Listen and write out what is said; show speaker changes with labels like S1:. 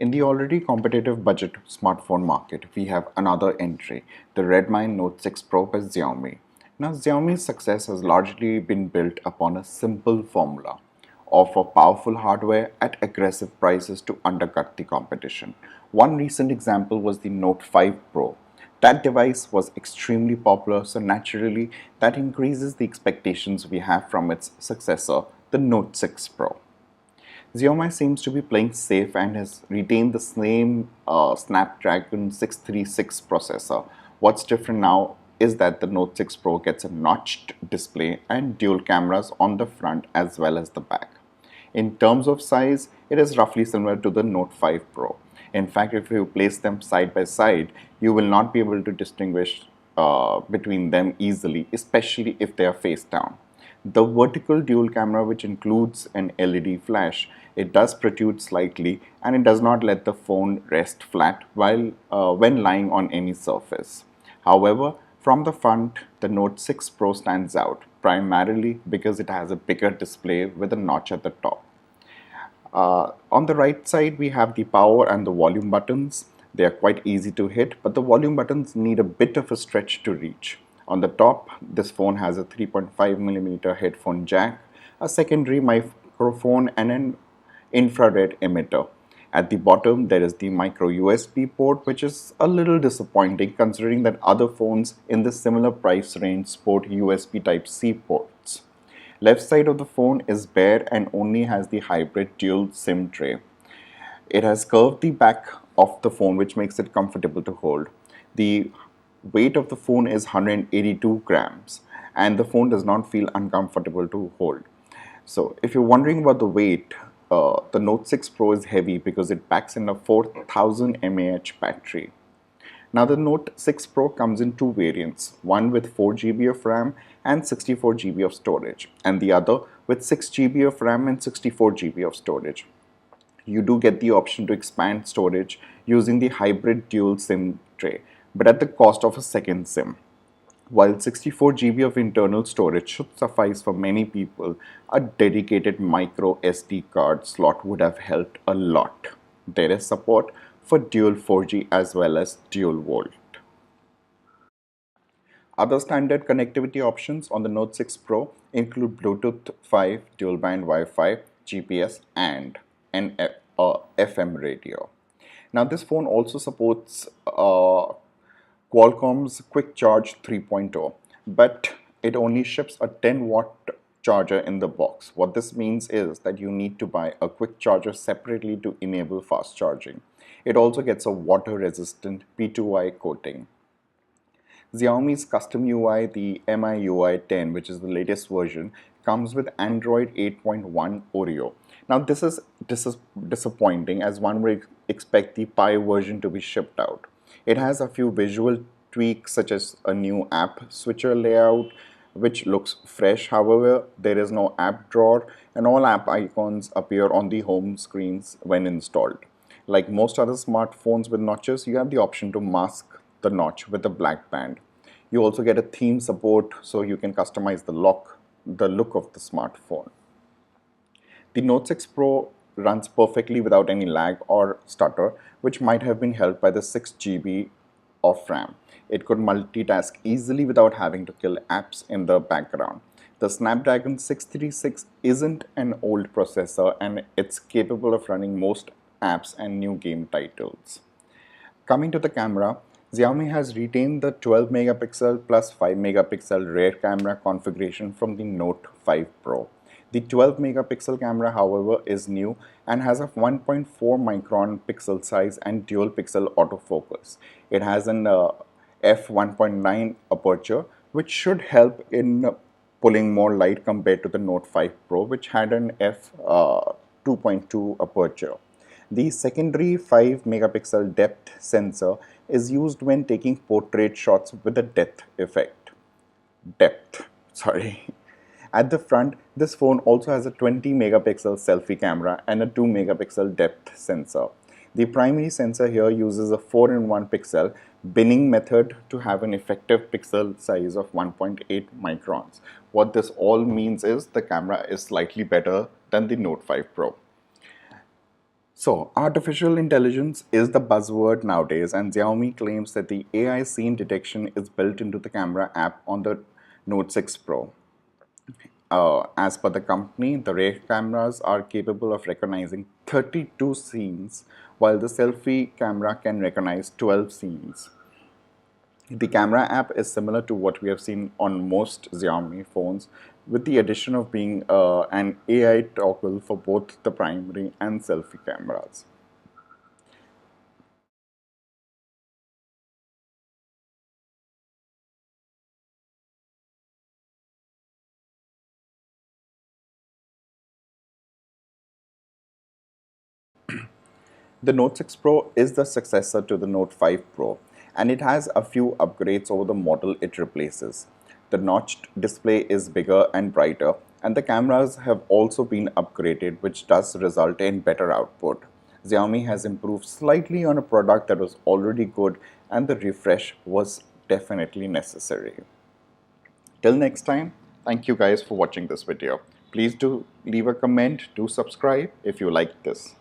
S1: In the already competitive budget smartphone market, we have another entry, the Redmi Note 6 Pro by Xiaomi. Now, Xiaomi's success has largely been built upon a simple formula: offer powerful hardware at aggressive prices to undercut the competition. One recent example was the Note 5 Pro. That device was extremely popular, so naturally, that increases the expectations we have from its successor, the Note 6 Pro. Xiaomi seems to be playing safe and has retained the same Snapdragon 636 processor. What's different now is that the Note 6 Pro gets a notched display and dual cameras on the front as well as the back. In terms of size, it is roughly similar to the Note 5 Pro. In fact, if you place them side by side, you will not be able to distinguish between them easily, especially if they are face down. The vertical dual camera, which includes an LED flash, it does protrude slightly and it does not let the phone rest flat while when lying on any surface. However, from the front, the Note 6 Pro stands out primarily because it has a bigger display with a notch at the top. On the right side, we have the power and the volume buttons. They are quite easy to hit, but the volume buttons need a bit of a stretch to reach. On the top, this phone has a 3.5mm headphone jack, a secondary microphone, and an infrared emitter. At the bottom, there is the micro USB port, which is a little disappointing considering that other phones in the similar price range sport USB Type-C ports. Left side of the phone is bare and only has the hybrid dual SIM tray. It has curved the back of the phone, which makes it comfortable to hold. The weight of the phone is 182 grams and the phone does not feel uncomfortable to hold. So if you're wondering about the weight, the Note 6 Pro is heavy because it packs in a 4000 mAh battery. Now the Note 6 Pro comes in two variants, one with 4GB of RAM and 64GB of storage, and the other with 6GB of RAM and 64GB of storage. You do get the option to expand storage using the hybrid dual SIM tray, but at the cost of a second SIM. While 64GB of internal storage should suffice for many people, a dedicated micro SD card slot would have helped a lot. There is support for dual 4G as well as dual volt. Other standard connectivity options on the Note 6 Pro include Bluetooth 5, dual band Wi-Fi, GPS, and an FM radio. Now, this phone also supports Qualcomm's Quick Charge 3.0, but it only ships a 10-watt charger in the box. What this means is that you need to buy a quick charger separately to enable fast charging. It also gets a water-resistant P2I coating. Xiaomi's custom UI, the MIUI 10, which is the latest version, comes with Android 8.1 Oreo. Now this is disappointing as one would expect the Pie version to be shipped out. It has a few visual tweaks such as a new app switcher layout which looks fresh. However, there is no app drawer and all app icons appear on the home screens when installed. Like most other smartphones with notches, you have the option to mask the notch with a black band. You also get a theme support so you can customize the look of the smartphone. The Note 6 Pro runs perfectly without any lag or stutter, which might have been helped by the 6GB of RAM. It could multitask easily without having to kill apps in the background. The Snapdragon 636 isn't an old processor and it's capable of running most apps and new game titles. Coming to the camera, Xiaomi has retained the 12 megapixel plus 5 megapixel rear camera configuration from the Note 5 Pro. The 12 megapixel camera, however, is new and has a 1.4 micron pixel size and dual pixel autofocus. It has an f1.9 aperture, which should help in pulling more light compared to the Note 5 Pro, which had an f2.2 aperture. The secondary 5 megapixel depth sensor is used when taking portrait shots with a depth. At the front, this phone also has a 20 megapixel selfie camera and a 2 megapixel depth sensor. The primary sensor here uses a 4-in-1 pixel binning method to have an effective pixel size of 1.8 microns. What this all means is the camera is slightly better than the Note 5 Pro. So, artificial intelligence is the buzzword nowadays, and Xiaomi claims that the AI scene detection is built into the camera app on the Note 6 Pro. As per the company, the rear cameras are capable of recognizing 32 scenes, while the selfie camera can recognize 12 scenes. The camera app is similar to what we have seen on most Xiaomi phones, with the addition of being an AI toggle for both the primary and selfie cameras. The Note 6 Pro is the successor to the Note 5 Pro, and it has a few upgrades over the model it replaces. The notched display is bigger and brighter, and the cameras have also been upgraded, which does result in better output. Xiaomi has improved slightly on a product that was already good, and the refresh was definitely necessary. Till next time, thank you guys for watching this video. Please do leave a comment, do subscribe if you like this.